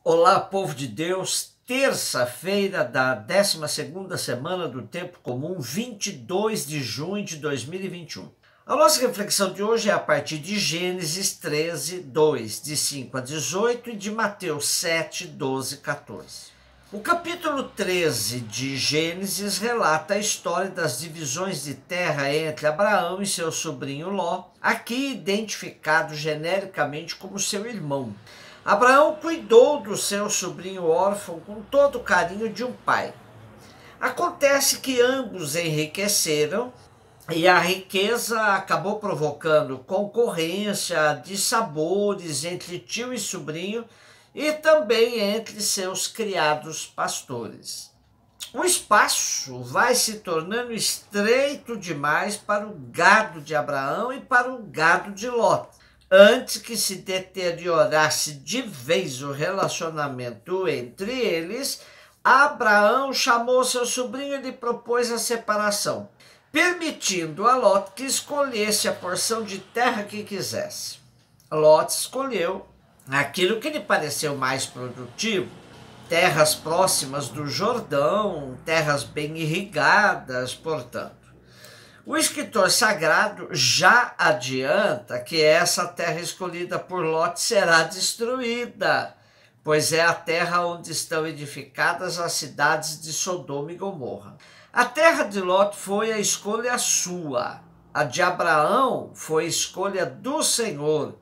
Olá, povo de Deus, terça-feira da 12ª semana do Tempo Comum, 22 de junho de 2021. A nossa reflexão de hoje é a partir de Gênesis 13, 2, de 5 a 18 e de Mateus 7, 12, 14. O capítulo 13 de Gênesis relata a história das divisões de terra entre Abraão e seu sobrinho Ló, aqui identificado genericamente como seu irmão. Abraão cuidou do seu sobrinho órfão com todo o carinho de um pai. Acontece que ambos enriqueceram e a riqueza acabou provocando concorrência de sabores entre tio e sobrinho e também entre seus criados pastores. O espaço vai se tornando estreito demais para o gado de Abraão e para o gado de Ló. Antes que se deteriorasse de vez o relacionamento entre eles, Abraão chamou seu sobrinho e lhe propôs a separação, permitindo a Ló que escolhesse a porção de terra que quisesse. Ló escolheu aquilo que lhe pareceu mais produtivo, terras próximas do Jordão, terras bem irrigadas, portanto. O escritor sagrado já adianta que essa terra escolhida por Ló será destruída, pois é a terra onde estão edificadas as cidades de Sodoma e Gomorra. A terra de Ló foi a escolha sua, a de Abraão foi a escolha do Senhor,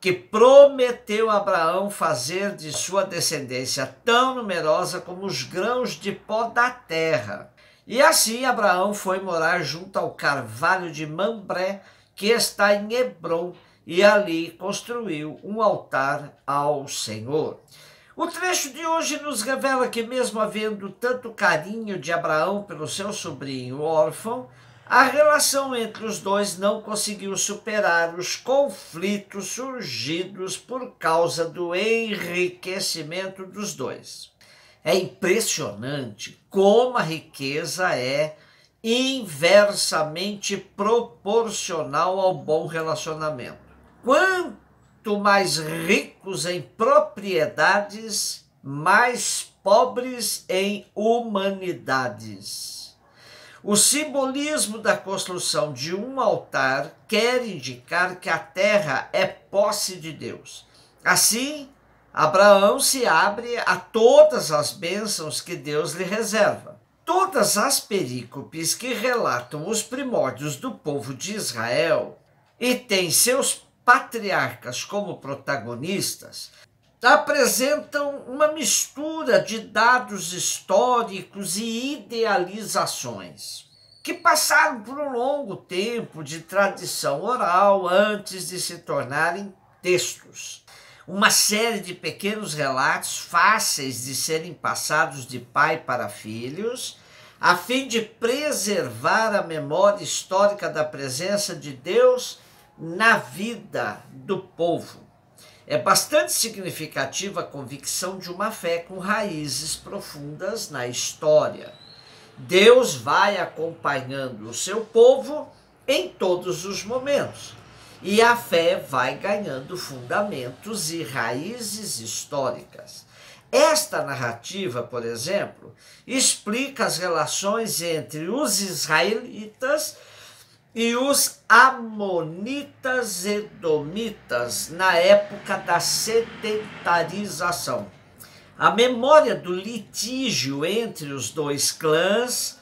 que prometeu a Abraão fazer de sua descendência tão numerosa como os grãos de pó da terra. E assim Abraão foi morar junto ao carvalho de Mambré, que está em Hebrom, e ali construiu um altar ao Senhor. O trecho de hoje nos revela que, mesmo havendo tanto carinho de Abraão pelo seu sobrinho órfão, a relação entre os dois não conseguiu superar os conflitos surgidos por causa do enriquecimento dos dois. É impressionante como a riqueza é inversamente proporcional ao bom relacionamento. Quanto mais ricos em propriedades, mais pobres em humanidades. O simbolismo da construção de um altar quer indicar que a terra é posse de Deus. Assim, Abraão se abre a todas as bênçãos que Deus lhe reserva. Todas as perícopes que relatam os primórdios do povo de Israel e têm seus patriarcas como protagonistas, apresentam uma mistura de dados históricos e idealizações, que passaram por um longo tempo de tradição oral antes de se tornarem textos. Uma série de pequenos relatos fáceis de serem passados de pai para filhos, a fim de preservar a memória histórica da presença de Deus na vida do povo. É bastante significativa a convicção de uma fé com raízes profundas na história. Deus vai acompanhando o seu povo em todos os momentos. E a fé vai ganhando fundamentos e raízes históricas. Esta narrativa, por exemplo, explica as relações entre os israelitas e os amonitas edomitas na época da sedentarização. A memória do litígio entre os dois clãs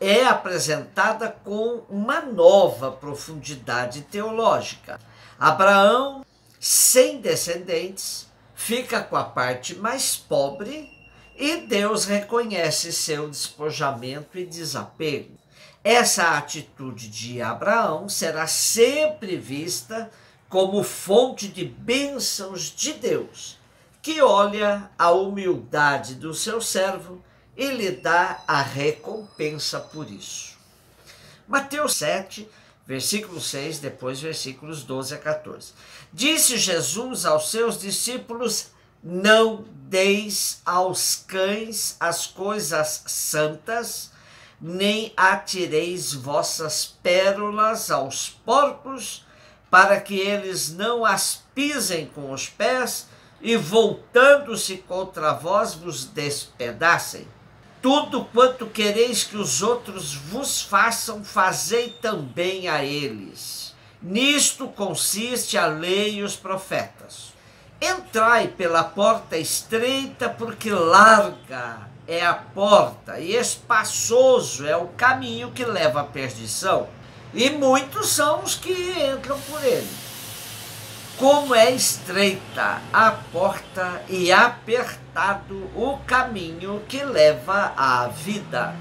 é apresentada com uma nova profundidade teológica. Abraão, sem descendentes, fica com a parte mais pobre e Deus reconhece seu despojamento e desapego. Essa atitude de Abraão será sempre vista como fonte de bênçãos de Deus, que olha a humildade do seu servo e lhe dá a recompensa por isso. Mateus 7, versículo 6, depois versículos 12 a 14. Disse Jesus aos seus discípulos: não deis aos cães as coisas santas, nem atireis vossas pérolas aos porcos, para que eles não as pisem com os pés e voltando-se contra vós vos despedacem? Tudo quanto quereis que os outros vos façam, fazei também a eles. Nisto consiste a lei e os profetas. Entrai pela porta estreita, porque larga é a porta e espaçoso é o caminho que leva à perdição, e muitos são os que entram por ele. Como é estreita a porta e apertado o caminho que leva à vida,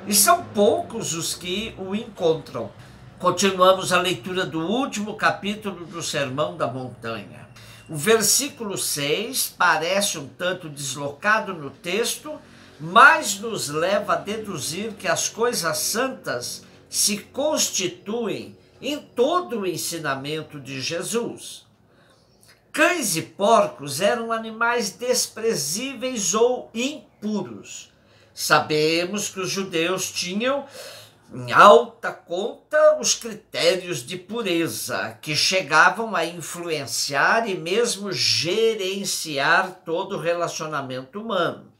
e são poucos os que o encontram. Continuamos a leitura do último capítulo do Sermão da Montanha. O versículo 6 parece um tanto deslocado no texto, mas nos leva a deduzir que as coisas santas se constituem em todo o ensinamento de Jesus. Cães e porcos eram animais desprezíveis ou impuros. Sabemos que os judeus tinham em alta conta os critérios de pureza, que chegavam a influenciar e mesmo gerenciar todo o relacionamento humano.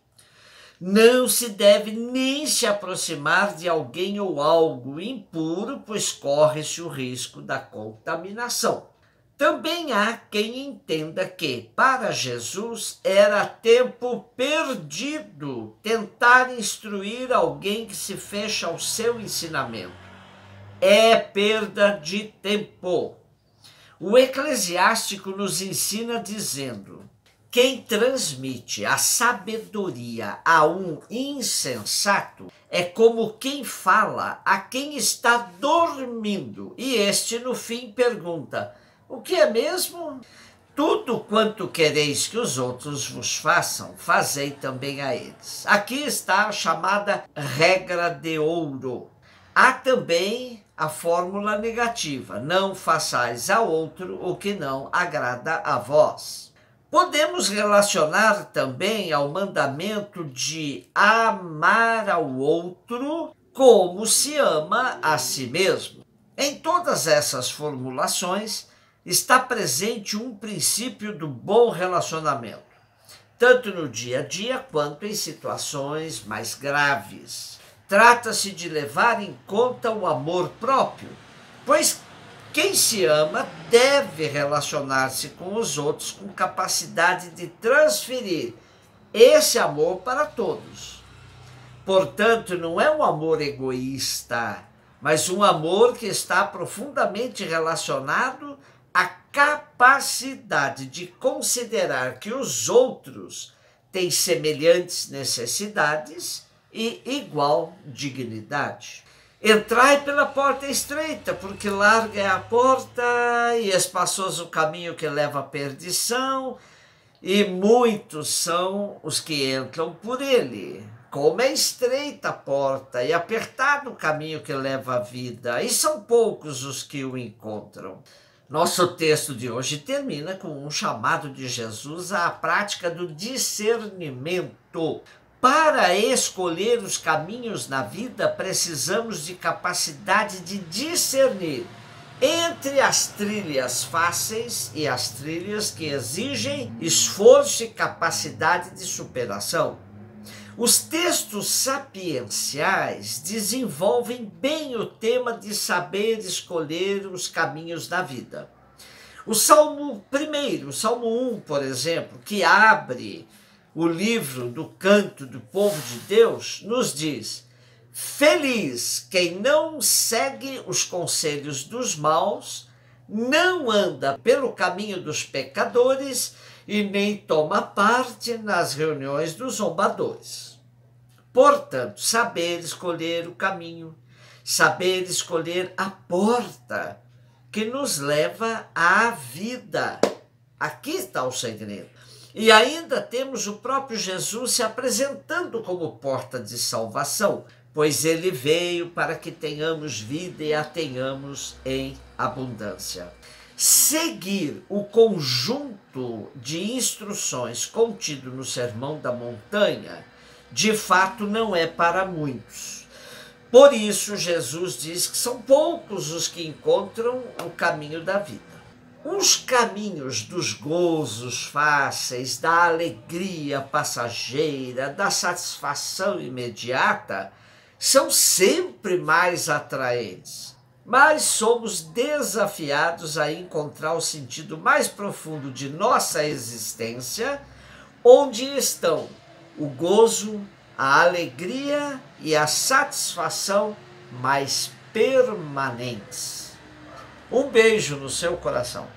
Não se deve nem se aproximar de alguém ou algo impuro, pois corre-se o risco da contaminação. Também há quem entenda que, para Jesus, era tempo perdido tentar instruir alguém que se fecha ao seu ensinamento. É perda de tempo. O Eclesiástico nos ensina dizendo: quem transmite a sabedoria a um insensato é como quem fala a quem está dormindo, e este no fim pergunta: o que é mesmo? Tudo quanto quereis que os outros vos façam, fazei também a eles. Aqui está a chamada regra de ouro. Há também a fórmula negativa: não façais a outro o que não agrada a vós. Podemos relacionar também ao mandamento de amar ao outro como se ama a si mesmo. Em todas essas formulações está presente um princípio do bom relacionamento, tanto no dia a dia quanto em situações mais graves. Trata-se de levar em conta o amor próprio, pois quem se ama deve relacionar-se com os outros com capacidade de transferir esse amor para todos. Portanto, não é um amor egoísta, mas um amor que está profundamente relacionado à capacidade de considerar que os outros têm semelhantes necessidades e igual dignidade. Entrai pela porta estreita, porque larga é a porta e espaçoso o caminho que leva à perdição, e muitos são os que entram por ele. Como é estreita a porta e apertado o caminho que leva à vida, e são poucos os que o encontram. Nosso texto de hoje termina com um chamado de Jesus à prática do discernimento. Para escolher os caminhos na vida, precisamos de capacidade de discernir entre as trilhas fáceis e as trilhas que exigem esforço e capacidade de superação. Os textos sapienciais desenvolvem bem o tema de saber escolher os caminhos da vida. O Salmo 1, o Salmo 1, por exemplo, que abre o livro do canto do povo de Deus, nos diz: feliz quem não segue os conselhos dos maus, não anda pelo caminho dos pecadores e nem toma parte nas reuniões dos zombadores. Portanto, saber escolher o caminho, saber escolher a porta que nos leva à vida. Aqui está o segredo. E ainda temos o próprio Jesus se apresentando como porta de salvação, pois ele veio para que tenhamos vida e a tenhamos em abundância. Seguir o conjunto de instruções contido no Sermão da Montanha, de fato, não é para muitos. Por isso, Jesus diz que são poucos os que encontram o caminho da vida. Os caminhos dos gozos fáceis, da alegria passageira, da satisfação imediata, são sempre mais atraentes. Mas somos desafiados a encontrar o sentido mais profundo de nossa existência, onde estão o gozo, a alegria e a satisfação mais permanentes. Um beijo no seu coração.